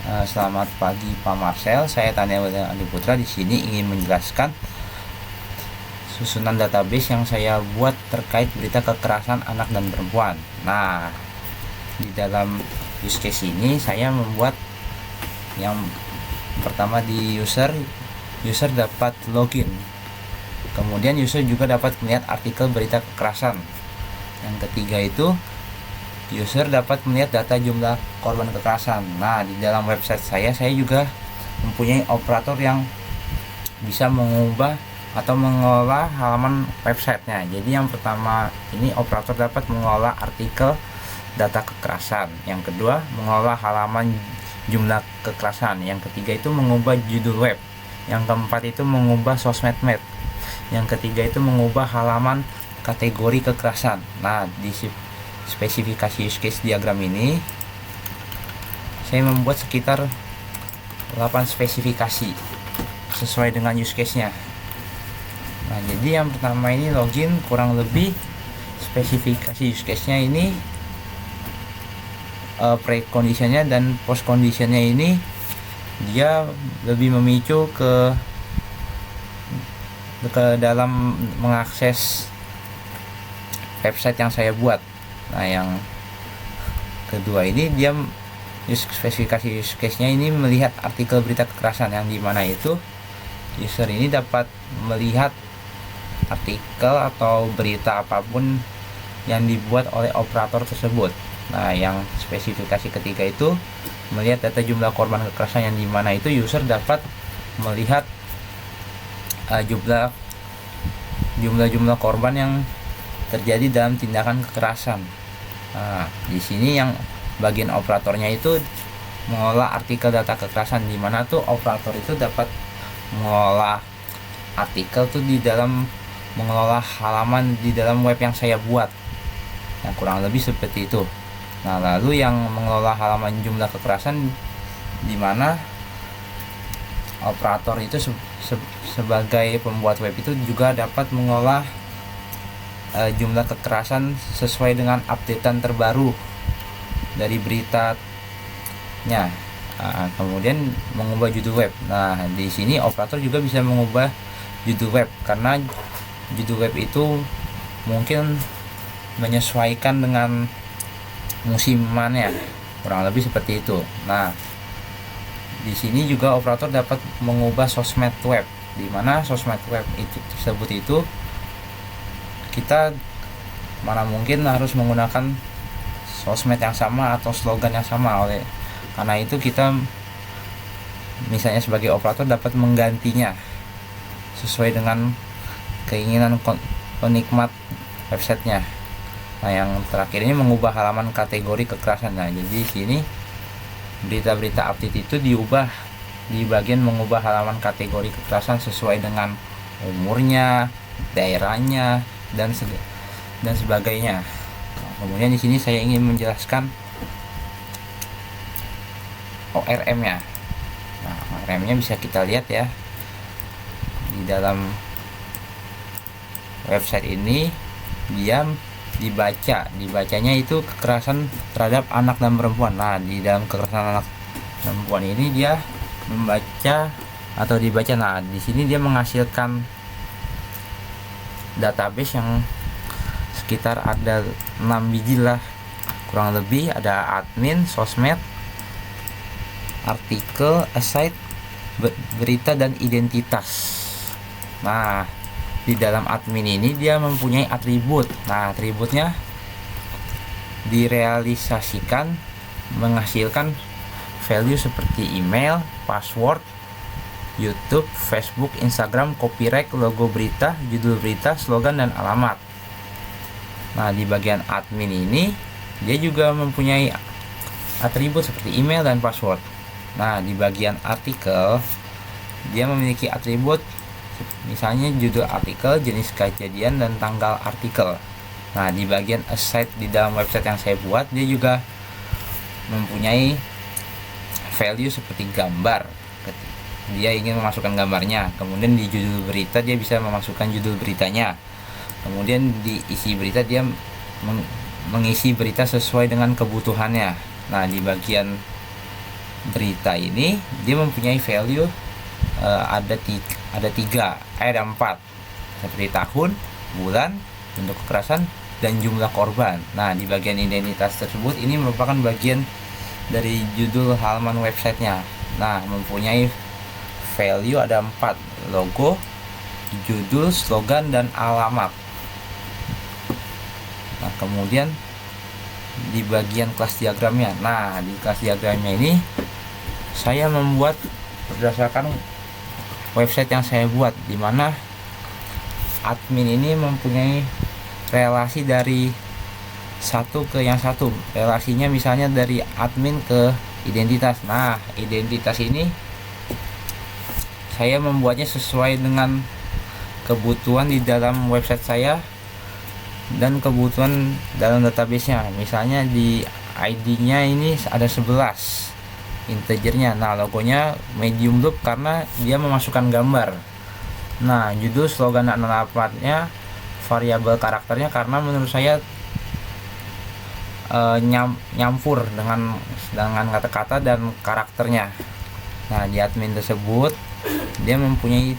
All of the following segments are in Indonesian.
Selamat pagi Pak Marcel, saya Tania Andi Putra di sini ingin menjelaskan susunan database yang saya buat terkait berita kekerasan anak dan perempuan. Nah, di dalam use case ini saya membuat yang pertama di user dapat login. Kemudian user juga dapat melihat artikel berita kekerasan. Yang ketiga itu user dapat melihat data jumlah korban kekerasan. Nah, di dalam website saya juga mempunyai operator yang bisa mengubah atau mengelola halaman websitenya. Jadi yang pertama ini operator dapat mengelola artikel data kekerasan. Yang kedua mengelola halaman jumlah kekerasan. Yang ketiga itu mengubah judul web. Yang keempat itu mengubah sosmed map. Yang ketiga itu mengubah halaman kategori kekerasan. Nah, di spesifikasi use case diagram ini saya membuat sekitar 8 spesifikasi sesuai dengan use case nya. Nah, jadi yang pertama ini login, kurang lebih spesifikasi use case nya ini pre-conditionnya dan post-conditionnya ini dia lebih memicu ke dalam mengakses website yang saya buat. Nah, yang kedua ini dia spesifikasi use case-nya ini melihat artikel berita kekerasan, yang dimana itu user ini dapat melihat artikel atau berita apapun yang dibuat oleh operator tersebut. Nah, yang spesifikasi ketiga itu melihat data jumlah korban kekerasan, yang dimana itu user dapat melihat jumlah korban yang terjadi dalam tindakan kekerasan. Nah, di sini yang bagian operatornya itu mengolah artikel data kekerasan, di mana tuh operator itu dapat mengolah artikel tuh di dalam mengelola halaman di dalam web yang saya buat. Yang kurang lebih seperti itu. Nah, lalu yang mengelola halaman jumlah kekerasan, di mana operator itu sebagai pembuat web itu juga dapat mengolah jumlah kekerasan sesuai dengan updatean terbaru dari beritanya. Nah, kemudian mengubah judul web. Nah, di sini operator juga bisa mengubah judul web karena judul web itu mungkin menyesuaikan dengan musimannya, kurang lebih seperti itu. Nah, di sini juga operator dapat mengubah sosmed web, di mana sosmed web tersebut itu kita mana mungkin harus menggunakan sosmed yang sama atau slogan yang sama. Karena itu kita misalnya sebagai operator dapat menggantinya sesuai dengan keinginan penikmat websitenya. Nah, yang terakhir ini mengubah halaman kategori kekerasan. Nah, jadi sini berita-berita update itu diubah di bagian mengubah halaman kategori kekerasan sesuai dengan umurnya, daerahnya, dan sebagainya. Nah, kemudian di sini saya ingin menjelaskan ORM-nya. Nah, ORM-nya bisa kita lihat ya di dalam website ini. Dia dibacanya itu kekerasan terhadap anak dan perempuan. Nah, di dalam kekerasan anak dan perempuan ini dia membaca atau dibaca. Nah, di sini dia menghasilkan database yang sekitar ada 6 biji lah kurang lebih. Ada admin, sosmed, artikel, aside, berita, dan identitas. Nah, di dalam admin ini dia mempunyai atribut. Nah, atributnya direalisasikan menghasilkan value seperti email, password, YouTube, Facebook, Instagram, copyright, logo berita, judul berita, slogan, dan alamat. Nah, di bagian admin ini dia juga mempunyai atribut seperti email dan password. Nah, di bagian artikel dia memiliki atribut misalnya judul artikel, jenis kejadian, dan tanggal artikel. Nah, di bagian aside di dalam website yang saya buat dia juga mempunyai value seperti gambar. Dia ingin memasukkan gambarnya. Kemudian di judul berita dia bisa memasukkan judul beritanya. Kemudian di isi berita dia mengisi berita sesuai dengan kebutuhannya. Nah, di bagian berita ini dia mempunyai value ada tiga, ada empat, seperti tahun, bulan, bentuk kekerasan, dan jumlah korban. Nah, di bagian identitas tersebut ini merupakan bagian dari judul halaman websitenya. Nah, mempunyai value ada empat, logo, judul, slogan, dan alamat. Nah, kemudian di bagian kelas diagramnya. Nah, di kelas diagramnya ini saya membuat berdasarkan website yang saya buat, di mana admin ini mempunyai relasi dari satu ke yang satu. Relasinya misalnya dari admin ke identitas. Nah, identitas ini saya membuatnya sesuai dengan kebutuhan di dalam website saya dan kebutuhan dalam database-nya. Misalnya di ID-nya ini ada 11 integernya. Nah, logonya medium loop karena dia memasukkan gambar. Nah, judul, slogan, dan alamatnya variabel karakternya karena menurut saya nyampur dengan kata-kata dan karakternya. Nah, di admin tersebut dia mempunyai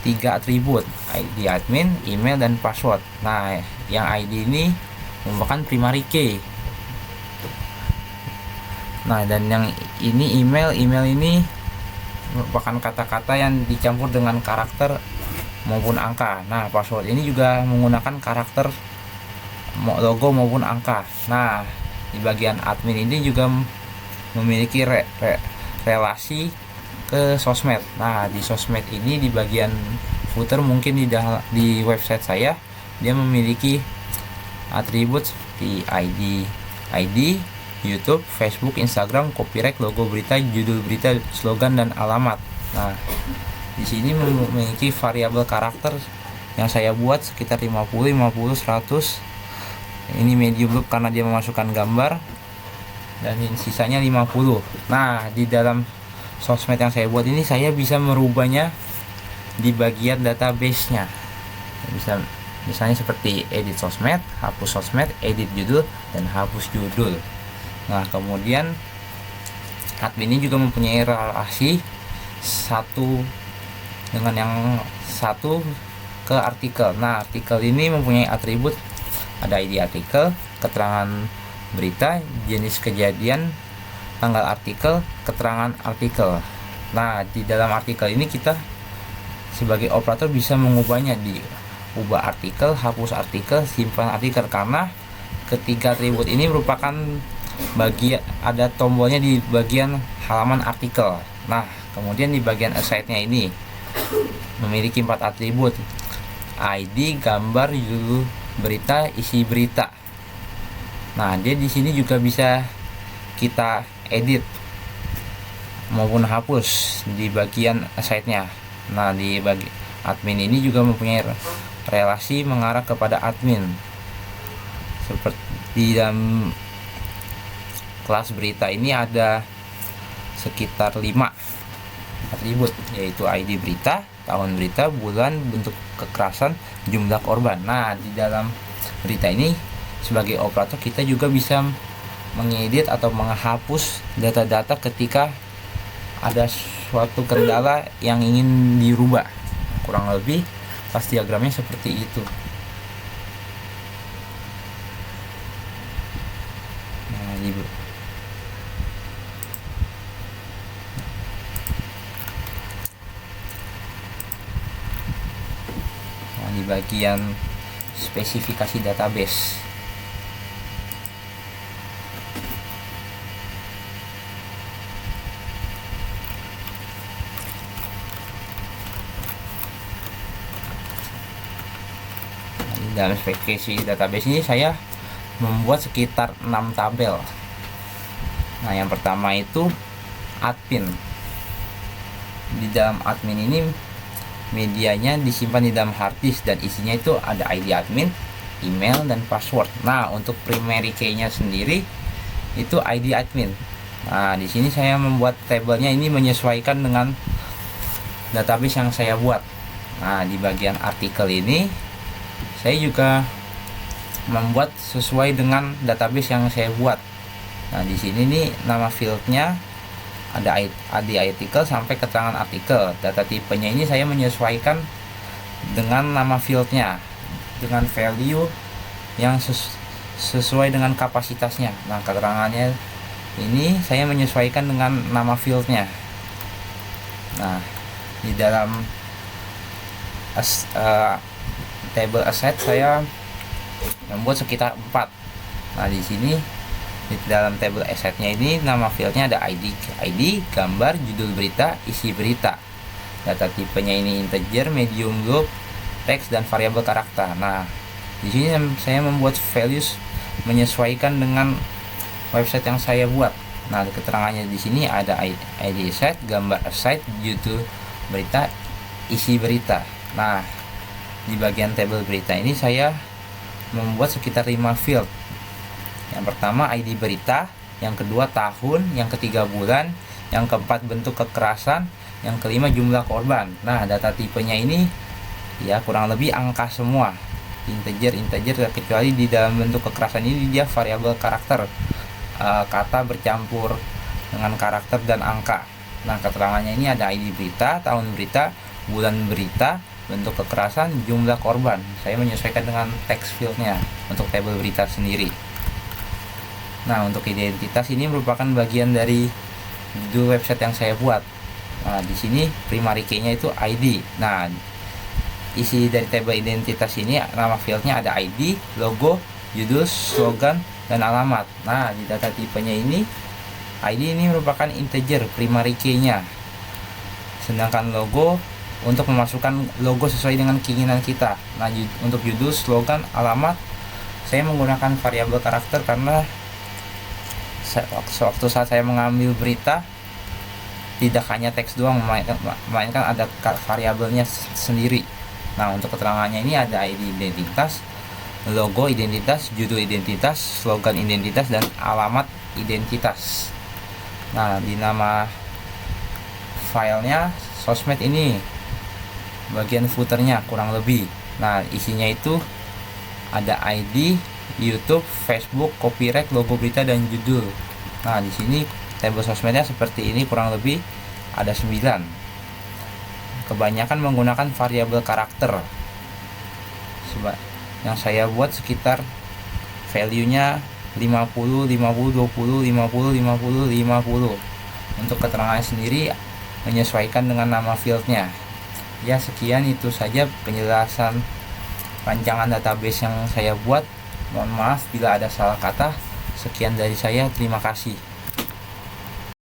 3 atribut, ID admin, email, dan password. Nah, yang ID ini merupakan primary key. Nah, dan yang ini email ini merupakan kata-kata yang dicampur dengan karakter maupun angka. Nah, password ini juga menggunakan karakter logo maupun angka. Nah, di bagian admin ini juga memiliki relasi ke sosmed. Nah, di sosmed ini di bagian footer mungkin di website saya dia memiliki atribut seperti ID, YouTube, Facebook, Instagram, copyright, logo berita, judul berita, slogan, dan alamat. Nah, di sini memiliki variabel karakter yang saya buat sekitar 50, 100. Ini medium loop karena dia memasukkan gambar, dan sisanya 50. Nah, di dalam sosmed yang saya buat ini saya bisa merubahnya di bagian database-nya. Bisa misalnya seperti edit sosmed, hapus sosmed, edit judul, dan hapus judul. Nah, kemudian admin ini juga mempunyai relasi satu dengan yang satu ke artikel. Nah, artikel ini mempunyai atribut ada ID artikel, keterangan berita, jenis kejadian, tanggal artikel, keterangan artikel. Nah, di dalam artikel ini kita sebagai operator bisa mengubahnya di ubah artikel, hapus artikel, simpan artikel, karena ketiga atribut ini merupakan ada tombolnya di bagian halaman artikel. Nah, kemudian di bagian aside-nya ini memiliki 4 atribut, ID, gambar, judul berita, isi berita. Nah, dia di sini juga bisa kita edit maupun hapus di bagian aside-nya. Nah, di admin ini juga mempunyai relasi mengarah kepada admin. Seperti dalam kelas berita ini ada sekitar 5 atribut, yaitu ID berita, tahun berita, bulan, bentuk kekerasan, jumlah korban. Nah, di dalam berita ini sebagai operator kita juga bisa mengedit atau menghapus data-data ketika ada suatu kendala yang ingin dirubah. Kurang lebih kelas diagramnya seperti itu. Nah, di bagian spesifikasi database. Dalam spesifikasi database ini saya membuat sekitar 6 tabel. Nah, yang pertama itu admin. Di dalam admin ini medianya disimpan di dalam hard disk dan isinya itu ada ID admin, email, dan password. Nah, untuk primary key-nya sendiri itu ID admin. Nah, di sini saya membuat tabelnya ini menyesuaikan dengan database yang saya buat. Nah, di bagian artikel ini saya juga membuat sesuai dengan database yang saya buat. Nah, di sini nih nama fieldnya ada artikel sampai keterangan artikel. Data tipenya ini saya menyesuaikan dengan nama fieldnya, dengan value yang sesuai dengan kapasitasnya. Nah, keterangannya ini saya menyesuaikan dengan nama fieldnya. Nah, di dalam table asset saya membuat sekitar 4. Nah, di sini di dalam table assetnya ini nama fieldnya ada ID, gambar, judul berita, isi berita. Data tipenya ini integer, medium, globe, teks, dan variabel karakter. Nah, di sini saya membuat values menyesuaikan dengan website yang saya buat. Nah, keterangannya di sini ada ID set, gambar asset, judul berita, isi berita. Nah, di bagian table berita ini saya membuat sekitar 5 field. Yang pertama ID berita, yang kedua tahun, yang ketiga bulan, yang keempat bentuk kekerasan, yang kelima jumlah korban. Nah, data tipenya ini ya kurang lebih angka semua, integer, kecuali di dalam bentuk kekerasan ini dia variabel karakter, kata bercampur dengan karakter dan angka. Nah, keterangannya ini ada ID berita, tahun berita, bulan berita, bentuk kekerasan, jumlah korban. Saya menyesuaikan dengan text fieldnya untuk table berita sendiri. Nah, untuk identitas ini merupakan bagian dari judul website yang saya buat. Nah, di sini primary key-nya itu ID. Nah, isi dari table identitas ini nama fieldnya ada ID, logo, judul, slogan, dan alamat. Nah, di data tipenya ini ID ini merupakan integer primary key-nya. Sedangkan logo untuk memasukkan logo sesuai dengan keinginan kita. Nah, untuk judul, slogan, alamat saya menggunakan variabel karakter karena waktu saat saya mengambil berita tidak hanya teks doang, melainkan ada variabelnya sendiri. Nah, untuk keterangannya ini ada ID identitas, logo identitas, judul identitas, slogan identitas, dan alamat identitas. Nah, di nama filenya sosmed ini bagian footernya kurang lebih. Nah, isinya itu ada ID, YouTube, Facebook, copyright, logo berita, dan judul. Nah, di sini table sosmednya seperti ini kurang lebih ada 9. Kebanyakan menggunakan variabel karakter. Yang saya buat sekitar value-nya 50, 50, 20, 50, 50, 50. Untuk keterangannya sendiri menyesuaikan dengan nama fieldnya. Ya, sekian itu saja penjelasan rancangan database yang saya buat. Mohon maaf bila ada salah kata. Sekian dari saya, terima kasih.